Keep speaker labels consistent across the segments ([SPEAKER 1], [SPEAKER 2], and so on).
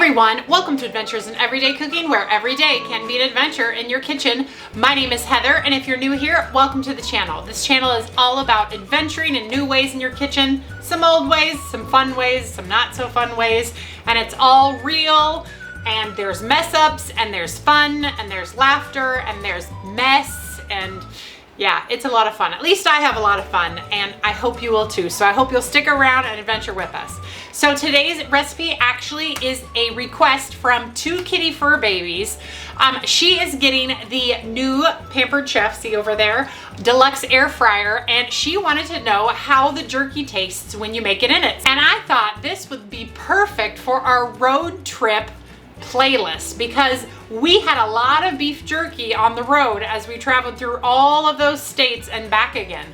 [SPEAKER 1] everyone, welcome to Adventures in Everyday Cooking, where every day can be an adventure in your kitchen. My name is Heather, and if you're new here, welcome to the channel. This channel is all about adventuring in new ways in your kitchen, some old ways, some fun ways, some not so fun ways, and it's all real, and there's mess ups, and there's fun, and there's laughter, and there's mess, and yeah, it's a lot of fun. At least I have a lot of fun, and I hope you will too. So I hope you'll stick around and adventure with us. So today's recipe actually is a request from two kitty fur babies. She is getting the new Pampered Chef, see over there, Deluxe Air Fryer, and she wanted to know how the jerky tastes when you make it in it. And I thought this would be perfect for our road trip playlist because we had a lot of beef jerky on the road as we traveled through all of those states and back again.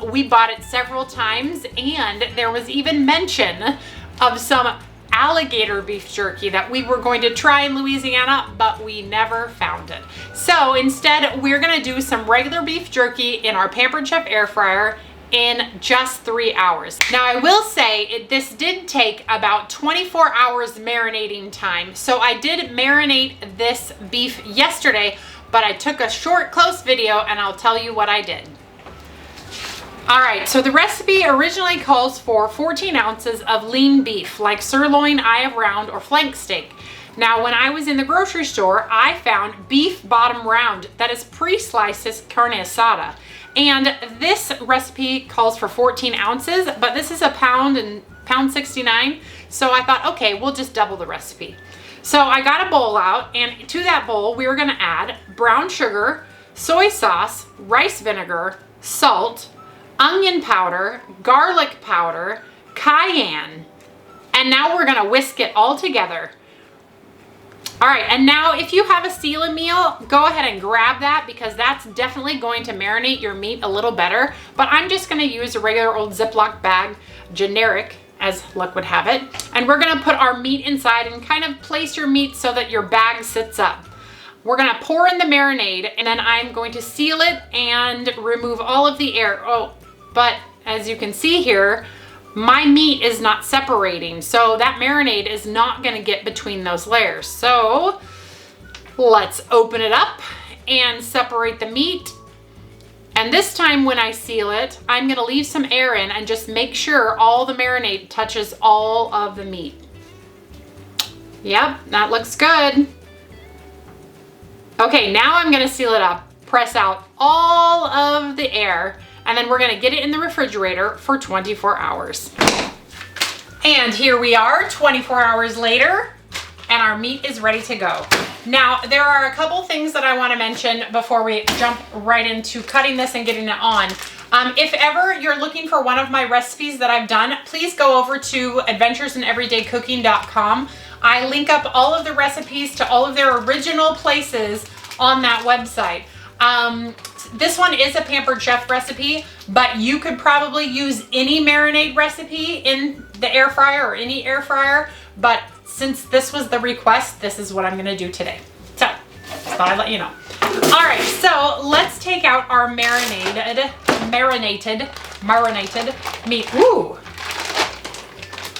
[SPEAKER 1] We bought it several times, and there was even mention of some alligator beef jerky that we were going to try in Louisiana, but we never found it. So instead, we're gonna do some regular beef jerky in our Pampered Chef air fryer in just 3 hours. Now I will say this did take about 24 hours marinating time. So I did marinate this beef yesterday, but I took a short close video and I'll tell you what I did. All right, so the recipe originally calls for 14 ounces of lean beef, like sirloin, eye of round, or flank steak. Now, when I was in the grocery store, I found beef bottom round that is pre-sliced as carne asada. And this recipe calls for 14 ounces, but this is a pound and pound 69. So I thought, okay, we'll just double the recipe. So I got a bowl out, and to that bowl, we were gonna add brown sugar, soy sauce, rice vinegar, salt, onion powder, garlic powder, cayenne, and now we're gonna whisk it all together. All right, and now if you have a seal meal, go ahead and grab that because that's definitely going to marinate your meat a little better, but I'm just gonna use a regular old Ziploc bag, generic as luck would have it, and we're gonna put our meat inside and kind of place your meat so that your bag sits up. We're gonna pour in the marinade, and then I'm going to seal it and remove all of the air. Oh, but as you can see here, my meat is not separating, so that marinade is not gonna get between those layers. So let's open it up and separate the meat. And this time when I seal it, I'm gonna leave some air in and just make sure all the marinade touches all of the meat. Yep, that looks good. Okay, now I'm gonna seal it up, press out all of the air, and then we're gonna get it in the refrigerator for 24 hours. And here we are 24 hours later, and our meat is ready to go. Now, there are a couple things that I wanna mention before we jump right into cutting this and getting it on. If ever you're looking for one of my recipes that I've done, please go over to adventuresinEverydayCooking.com. I link up all of the recipes to all of their original places on that website. This one is a Pampered Chef recipe, but you could probably use any marinade recipe in the air fryer or any air fryer. But since this was the request, this is what I'm gonna do today. So, just thought I'd let you know. All right, so let's take out our marinated meat. Ooh,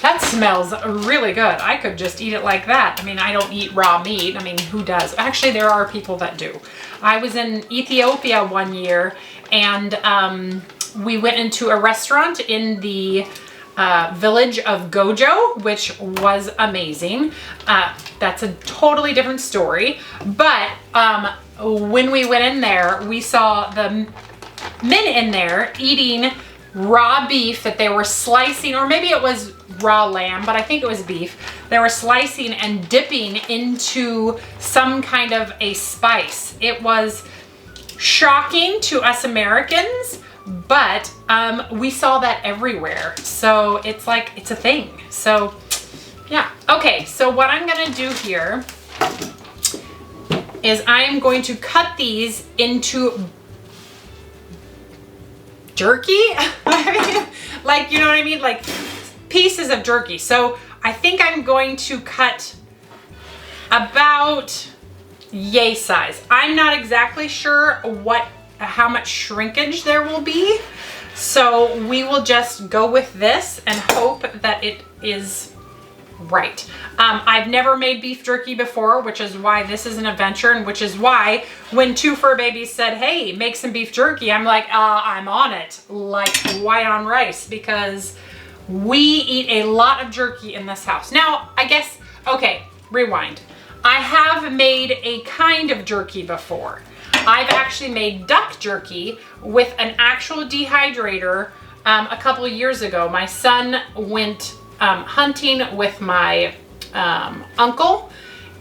[SPEAKER 1] that smells really good. I could just eat it like that. I mean, I don't eat raw meat. I mean, who does? Actually, there are people that do. I was in Ethiopia one year, and we went into a restaurant in the village of Gojo, which was amazing. That's a totally different story. But when we went in there, we saw the men in there eating raw beef that they were slicing, or maybe it was raw lamb, but I think it was beef. They were slicing and dipping into some kind of a spice. It was shocking to us Americans, but we saw that everywhere. So it's like, it's a thing. So yeah. Okay, so what I'm gonna do here is I am going to cut these into jerky. Like, you know what I mean? Like pieces of jerky. So I think I'm going to cut about yay size. I'm not exactly sure how much shrinkage there will be. So we will just go with this and hope that it is right. I've never made beef jerky before, which is why this is an adventure, and which is why when two fur babies said, hey, make some beef jerky, I'm like, I'm on it, like white on rice, because we eat a lot of jerky in this house. Now, I guess, okay, rewind. I have made a kind of jerky before. I've actually made duck jerky with an actual dehydrator a couple of years ago. My son went hunting with my uncle,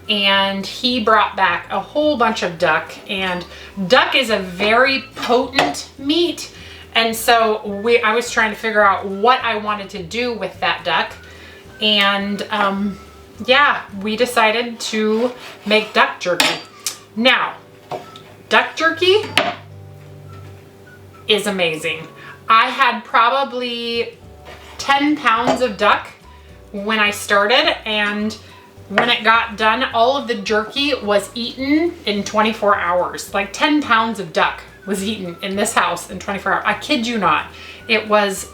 [SPEAKER 1] and he brought back a whole bunch of duck, and duck is a very potent meat, and so I was trying to figure out what I wanted to do with that duck, and yeah, we decided to make duck jerky. Now, duck jerky is amazing. I had probably 10 pounds of duck when I started, and when it got done, all of the jerky was eaten in 24 hours. Like 10 pounds of duck was eaten in this house in 24 hours. I kid you not. It was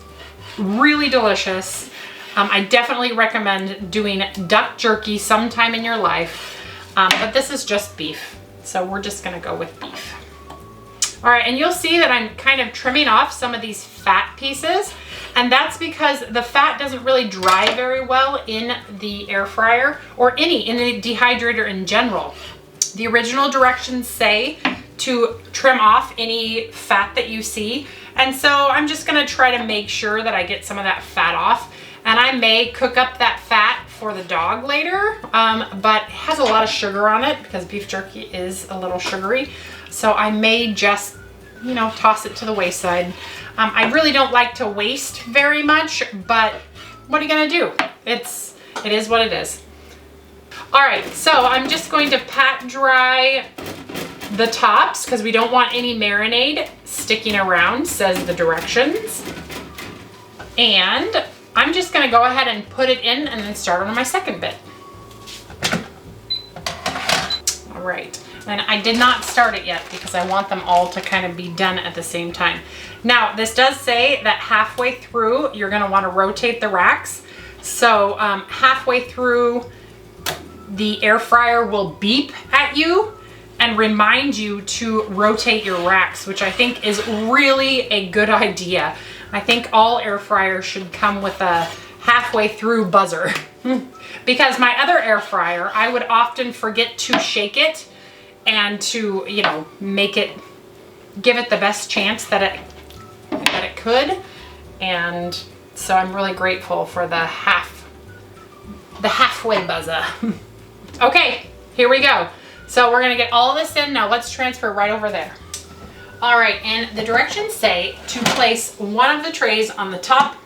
[SPEAKER 1] really delicious. I definitely recommend doing duck jerky sometime in your life, but this is just beef. So we're just gonna go with beef. All right, and you'll see that I'm kind of trimming off some of these fat pieces, and that's because the fat doesn't really dry very well in the air fryer or in the dehydrator in general. The original directions say to trim off any fat that you see, and so I'm just gonna try to make sure that I get some of that fat off, and I may cook up that fat for the dog later, but it has a lot of sugar on it because beef jerky is a little sugary. So I may just, you know, toss it to the wayside. I really don't like to waste very much, but what are you gonna do? It is what it is. All right, so I'm just going to pat dry the tops because we don't want any marinade sticking around, says the directions. And I'm just gonna go ahead and put it in and then start on my second bit. All right. And I did not start it yet because I want them all to kind of be done at the same time. Now, this does say that halfway through, you're gonna wanna rotate the racks. So halfway through, the air fryer will beep at you and remind you to rotate your racks, which I think is really a good idea. I think all air fryers should come with a halfway through buzzer. Because my other air fryer, I would often forget to shake it and to, you know, give it the best chance that it could. And so I'm really grateful for the halfway buzzer. Okay, here we go. So we're gonna get all this in. Now let's transfer right over there. All right, and the directions say to place one of the trays on the top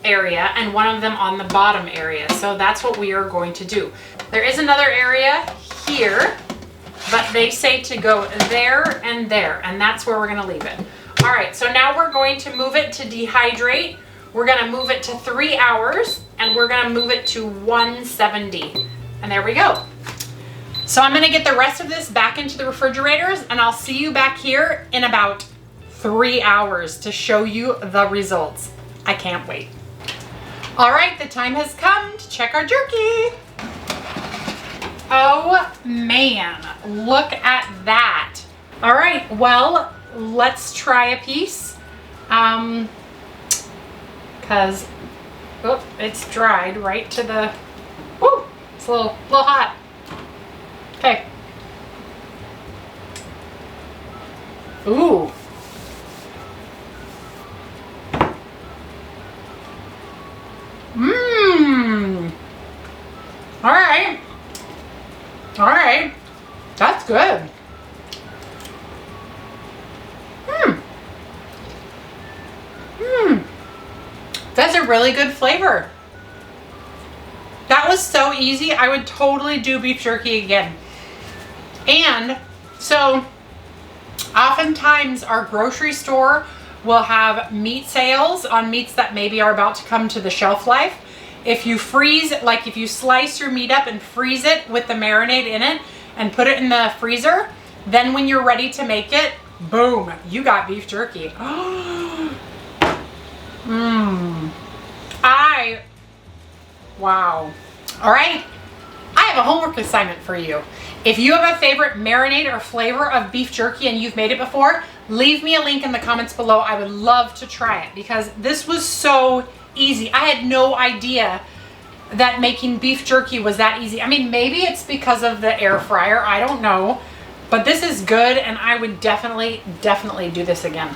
[SPEAKER 1] area and one of them on the bottom area. So that's what we are going to do. There is another area here, but they say to go there, and that's where we're gonna leave it. All right, so now we're going to move it to dehydrate. We're gonna move it to 3 hours, and we're gonna move it to 170. And there we go. So I'm gonna get the rest of this back into the refrigerators, and I'll see you back here in about 3 hours to show you the results. I can't wait. All right, the time has come to check our jerky. Oh man, look at that. All right, well, let's try a piece. Cause, oh, it's dried right to the, woo, it's a little hot. Okay. Ooh. Mmm. All right. All right. That's good. That's a really good flavor. That was so easy. I would totally do beef jerky again. And so oftentimes our grocery store will have meat sales on meats that maybe are about to come to the shelf life. If you freeze, like if you slice your meat up and freeze it with the marinade in it and put it in the freezer, then when you're ready to make it, boom, you got beef jerky. Wow. All right, I have a homework assignment for you. If you have a favorite marinade or flavor of beef jerky and you've made it before, leave me a link in the comments below. I would love to try it because this was so easy. I had no idea that making beef jerky was that easy. I mean, maybe it's because of the air fryer. I don't know. But this is good, and I would definitely do this again.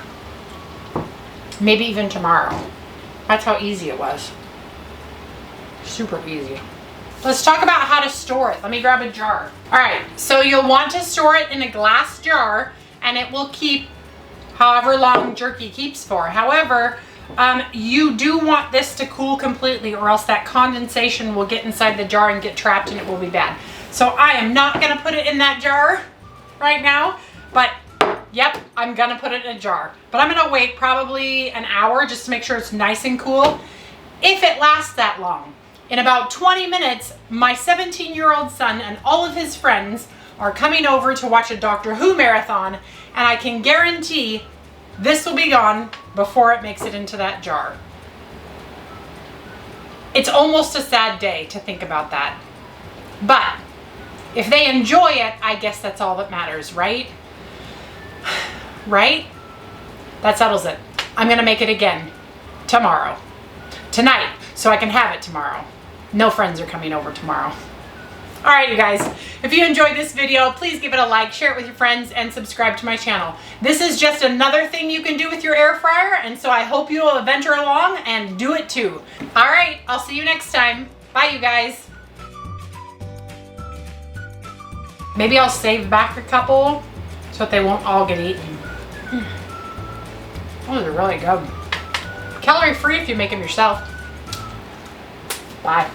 [SPEAKER 1] Maybe even tomorrow. That's how easy it was. Super easy. Let's talk about how to store it. Let me grab a jar. All right, so you'll want to store it in a glass jar, and it will keep however long jerky keeps for. However, you do want this to cool completely, or else that condensation will get inside the jar and get trapped, and it will be bad. So I am not gonna put it in that jar right now, but yep, I'm gonna put it in a jar. But I'm gonna wait probably an hour just to make sure it's nice and cool. If it lasts that long. In about 20 minutes, my 17-year-old son and all of his friends are coming over to watch a Doctor Who marathon, and I can guarantee this will be gone before it makes it into that jar. It's almost a sad day to think about that. But if they enjoy it, I guess that's all that matters, right? Right? That settles it. I'm gonna make it again tomorrow. Tonight, so I can have it tomorrow. No friends are coming over tomorrow. All right, you guys, if you enjoyed this video, please give it a like, share it with your friends, and subscribe to my channel. This is just another thing you can do with your air fryer, and so I hope you will venture along and do it too. All right, I'll see you next time. Bye, you guys. Maybe I'll save back a couple so that they won't all get eaten. Those are really good. Calorie free if you make them yourself. Bye.